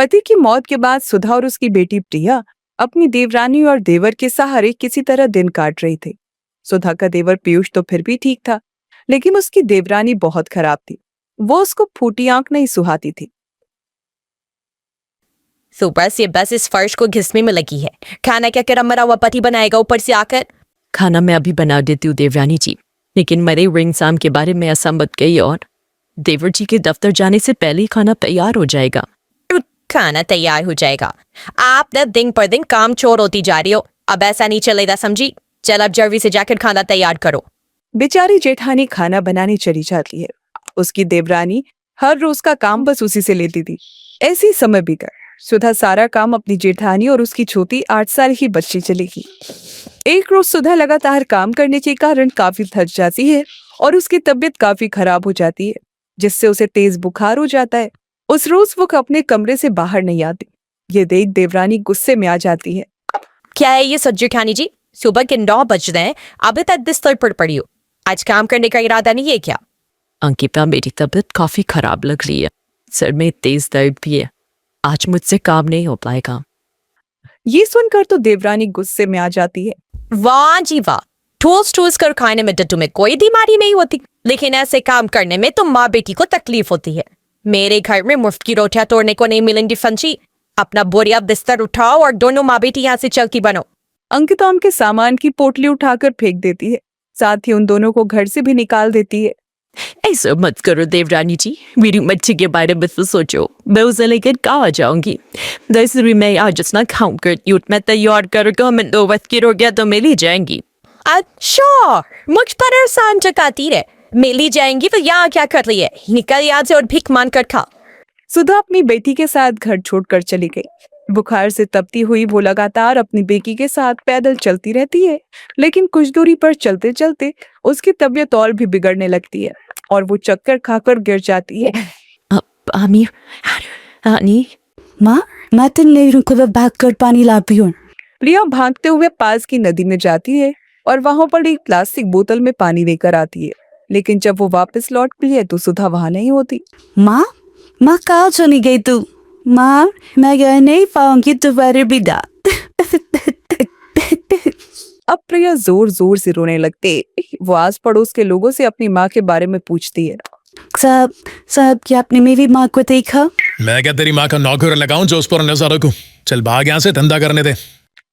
पति की मौत के बाद सुधा और उसकी बेटी प्रिया अपनी देवरानी और देवर के सहारे किसी तरह दिन काट रही थी। सुधा का देवर पीयूष तो फिर भी ठीक था, लेकिन उसकी देवरानी बहुत खराब थी। वो उसको फूटी आंख नहीं सुहाती थी। सुबह से बस इस फर्श को घिसने में लगी है। खाना क्या कर मरा हुआ पति बनाएगा ऊपर से आकर। खाना मैं अभी बना देती हूँ देवरानी जी, लेकिन मरे रिंग साम के बारे में असंबत गई और देवर जी के दफ्तर जाने से पहले ही खाना तैयार हो जाएगा। खाना तैयार हो जाएगा? आप न दिन पर दिन काम चोर होती जा रही हो। अब ऐसा नहीं चलेगा, समझी? चल अब जल्दी से जाकर खाना तैयार करो। बेचारी जेठानी खाना बनाने चली जाती है। उसकी देवरानी हर रोज का काम बस उसी से लेती थी। ऐसी समय बीता। सुधा सारा काम अपनी जेठानी और उसकी छोटी 8 साल की बच्ची चलेगी। एक रोज सुधा लगातार काम करने के कारण काफी थक जाती है और उसकी तबीयत काफी खराब हो जाती है, जिससे उसे तेज बुखार हो जाता है। उस रोज वो अपने कमरे से बाहर नहीं आती। ये देख देवरानी गुस्से में आ जाती है। क्या है ये सच जेठानी जी? सुबह के 9 बज रहे हैं, अभी तक बिस्तर पर पड़ी हो। आज काम करने का इरादा नहीं है क्या? अंकिता, मेरी तबीयत काफी खराब लग रही है। सर में तेज दर्द भी है। आज मुझसे काम नहीं हो पाएगा। ये सुनकर तो देवरानी गुस्से में आ जाती है। वाह जी वाह, ठोस ठोस कर खाने में तो तुम्हें कोई बीमारी नहीं होती, लेकिन ऐसे काम करने में तो माँ बेटी को तकलीफ होती है। मेरे घर में मुफ्त की रोटियां तोड़ने को नहीं मिलेंगी फंसी। अपना बोरिया बिस्तर उठाओ और दोनों माँ बेटी यहाँ से चलती बनो। अंकिता उनके सामान की पोटली उठाकर फेंक देती है, साथ ही उन दोनों को घर से भी निकाल देती है। ऐसा मत करो देवरानी जी, मेरी मच्छी के बारे में तो सोचो। मैं उसे लेकर कहाँ जाऊंगी? वैसे भी मैं आज इतना खाऊं करती हूँ, मैं तैयार करके हमें 2 वक्त की रोटियां तो मिल ही जाएंगी। अच्छा, मुझ पर एहसान जताती रहे। मिली जाएंगी तो यहाँ क्या कर रही है? निकल यहाँ से और भीख मान कर खा। सुधा अपनी बेटी के साथ घर छोड़कर चली गई। बुखार से तपती हुई वो लगातार अपनी बेटी के साथ पैदल चलती रहती है, लेकिन कुछ दूरी पर चलते चलते उसकी तबीयत और भी बिगड़ने लगती है और वो चक्कर खाकर गिर जाती है। आमिर, आनी, माँ, मैं तो नहीं रुको, भाग कर पानी ला पी हूँ। प्रिया भागते हुए पास की नदी में जाती है और वहां पर एक प्लास्टिक बोतल में पानी लेकर आती है, लेकिन जब वो वापस लौटती है तो सुधा वहां नहीं होती। माँ, माँ कहाँ चली गई तू? माँ, मैं घर नहीं पाऊंगी तुम्हारे बिना। अब प्रिया जोर जोर से रोने लगती है। वो आस पड़ोस के लोगों से अपनी माँ के बारे में पूछती है। साहब, क्या आपने मेरी माँ को देखा? मैं क्या तेरी माँ का नौकर लगाऊं जो उस पर नजर रखूं? चल भाग यहाँ से, धंधा करने दे।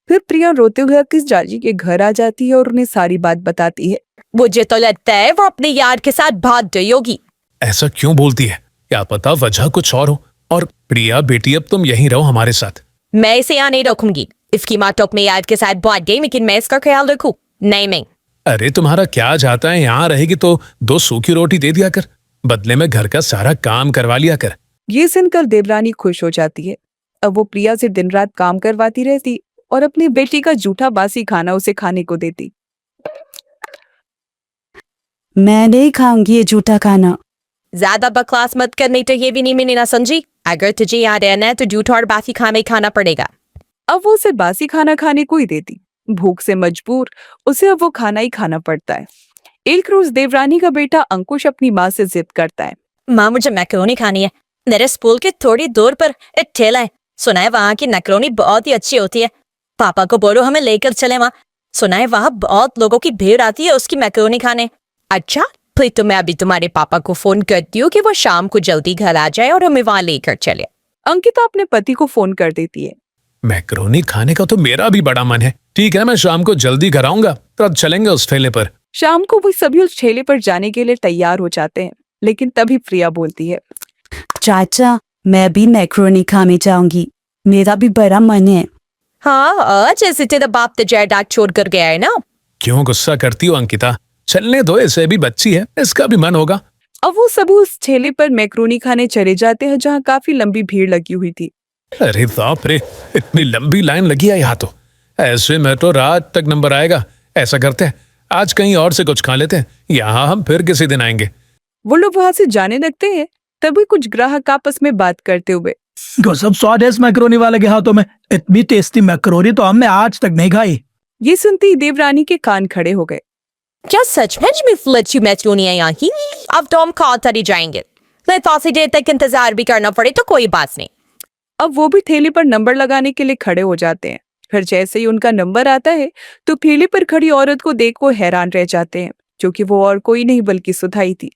फिर प्रिया रोते हुए किस जाजी के घर आ जाती है और उन्हें सारी बात बताती है। मुझे तो लगता है वो अपने यार के साथ भाग गई होगी। ऐसा क्यों बोलती है? क्या पता वजह कुछ और हो। और प्रिया बेटी, अब तुम यहीं रहो हमारे साथ। मैं इसे यहाँ नहीं रखूंगी। इसकी माँ तो अपने यार के साथ भाग गई, लेकिन मैं इसका ख्याल रखूं? नहीं। अरे तुम्हारा क्या जाता है? यहाँ रहेगी तो 2 सूखी रोटी दे दिया कर, बदले में घर का सारा काम करवा लिया कर। ये सुनकर देवरानी खुश हो जाती है। अब वो प्रिया से दिन रात काम करवाती रहती और अपनी बेटी का जूठा बासी खाना उसे खाने को देती। मैं नहीं खाऊंगी ये जूठा खाना। ज्यादा बकवास मत कर, नहीं तो ये भी नहीं मिलेना, समझी? अगर तुझे यहाँ रहना है तो जूठा और बासी खाना ही खाना पड़ेगा। अब वो उसे बासी खाना खाने को ही देती। भूख से मजबूर उसे अब वो खाना ही खाना पड़ता है। एक रोज देवरानी का बेटा अंकुश अपनी माँ से जिद करता है। माँ, मुझे मैक्रोनी खानी है। मेरे स्कूल के थोड़ी दूर पर एक ठेला है, सुना है वहाँ की मैक्रोनी बहुत ही अच्छी होती है। पापा को बोलो हमें लेकर चले वहाँ। सुना है वहाँ बहुत लोगों की भीड़ आती है उसकी मैक्रोनी खाने। अच्छा, फिर तो मैं अभी तुम्हारे पापा को फोन करती हूँ कि वो शाम को जल्दी घर आ जाए और हमें वहाँ लेकर चले। अंकिता अपने पति को फोन कर देती है। मैक्रोनी खाने का तो मेरा भी बड़ा मन है। ठीक है, मैं शाम को जल्दी घर आऊंगा, तब चलेंगे उस ठेले पर। शाम को वो सभी उस ठेले पर जाने के लिए तैयार हो जाते हैं, लेकिन तभी प्रिया बोलती है। चाचा, मैं भी मैक्रोनी खाने जाऊंगी, मेरा भी बड़ा मन है। हाँ, जैसे तेरा बाप तो जायदाद छोड़ कर गया है ना। क्यों गुस्सा करती हो अंकिता? चलने दो, इसे भी बच्ची है, इसका भी मन होगा। अब वो सब उस ठेले पर मैक्रोनी खाने चले जाते हैं, जहाँ काफी लंबी भीड़ लगी हुई थी। अरे बाप रे, इतनी लंबी लाइन लगी है यहाँ तो। ऐसे में तो रात तक नंबर आएगा। ऐसा करते हैं, आज कहीं और से कुछ खा लेते हैं, यहाँ हम फिर किसी दिन आएंगे। वो लोग वहां से जाने लगते हैं, तभी कुछ ग्राहक आपस में बात करते हुए। गजब स्वाद है इस मैक्रोनी वाले के हाथों में। इतनी टेस्टी मैक्रोनी तो हमने आज तक नहीं खाई। ये सुनते ही देवरानी के कान खड़े हो गए। क्या सच में फ्लची मैक्रोनी है यहाँ की? अब तो हम खाता ही जाएंगे। फिर काफी देर तक इंतजार भी करना पड़े तो कोई बात नहीं। अब वो भी ठेले पर नंबर लगाने के लिए खड़े हो जाते हैं। फिर जैसे ही उनका नंबर आता है तो ठेले पर खड़ी औरत को देख वो हैरान रह जाते हैं, क्योंकि वो और कोई नहीं बल्कि सुधा ही थी।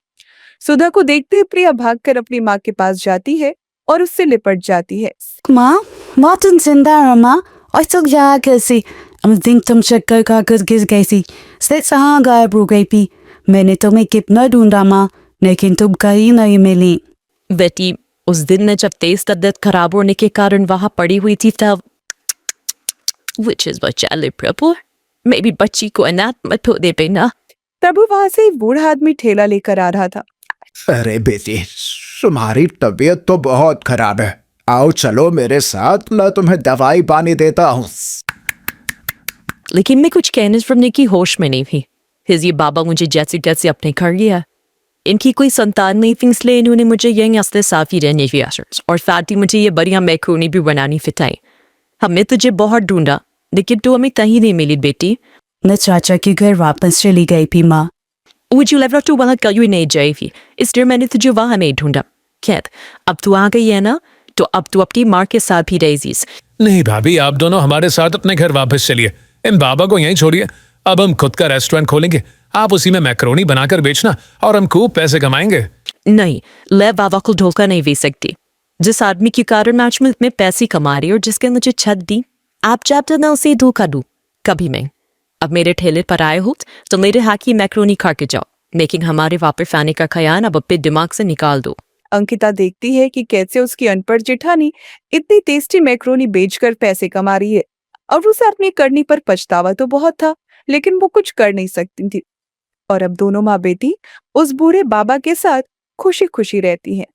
सुधा को देखते ही प्रिया भागकर अपनी माँ के पास जाती है और उससे लिपट जाती है। Ma, wat een zendara, ma. Ooit toch ja, Cassie. I'm think tom check ka kus Cassie. Steeds hanga brogepi. मैंने तुम्हें कितना ढूंढा माँ, लेकिन तुम कहीं नहीं मिली। बेटी, उस दिन मैं जब तेज तबीयत खराब होने के कारण वहां पड़ी हुई थी तब Which is what चले प्रभु, मेरी बच्ची को अनाथ मत हो दे बेना। प्रभु वहां से एक बूढ़ा आदमी ठेला लेकर आ रहा था। अरे बेटी, तुम्हारी तबीयत तो बहुत खराब है, आओ चलो मेरे साथ, मैं तुम्हें दवाई पानी देता हूँ। लेकिन मैं कुछ कहने सुनने की होश में नहीं थी। फिर ये बाबा मुझे जैसे तैसे अपने कर लिया। इनकी कोई संतान नहीं थी, इसलिए इन्होंने मुझे यही हंसते साफ ही रहने की आदत और साथ ही मुझे ये बढ़िया मैक्रोनी भी बनानी सिखाई। हमने तुझे बहुत ढूंढा, लेकिन तू हमें कहीं नहीं मिली बेटी। मैं चाचा के घर वापस चली गई थी माँ। मुझे लग रहा तू वहाँ कहीं नहीं जाएगी, इसलिए मैंने तुझे वहाँ नहीं ढूंढा। खैर, अब तू आ गई है ना, तो अब तू अपनी माँ के साथ ही रहेगी। नहीं भाभी, आप दोनों हमारे साथ अपने घर वापस चलिए, इन बाबा को यहीं छोड़िए। अब हम खुद का रेस्टोरेंट खोलेंगे, आप उसी में मैक्रोनी बनाकर बेचना और हम खूब पैसे कमाएंगे। नहीं, मैं बाबा को धोखा नहीं दे सकती। जिस आदमी के कारण आज मैं इतने पैसे कमा रही और जिसके मुझे छत दी, आप चाहते ना उसे धोखा दूं कभी मैं। अब मेरे ठेले पर आए हो तो मेरे हाथ की मैक्रोनी खा के जाओ, लेकिन हमारे वापस आने का ख्याल अब अपने दिमाग से निकाल दो। अंकिता देखती है कि कैसे उसकी अनपढ़ जेठानी इतनी टेस्टी मैक्रोनी बेचकर पैसे कमा रही है और उसे अपनी करनी पर पछतावा तो बहुत था, लेकिन वो कुछ कर नहीं सकती थी। और अब दोनों माँ बेटी उस बूढ़े बाबा के साथ खुशी खुशी रहती हैं।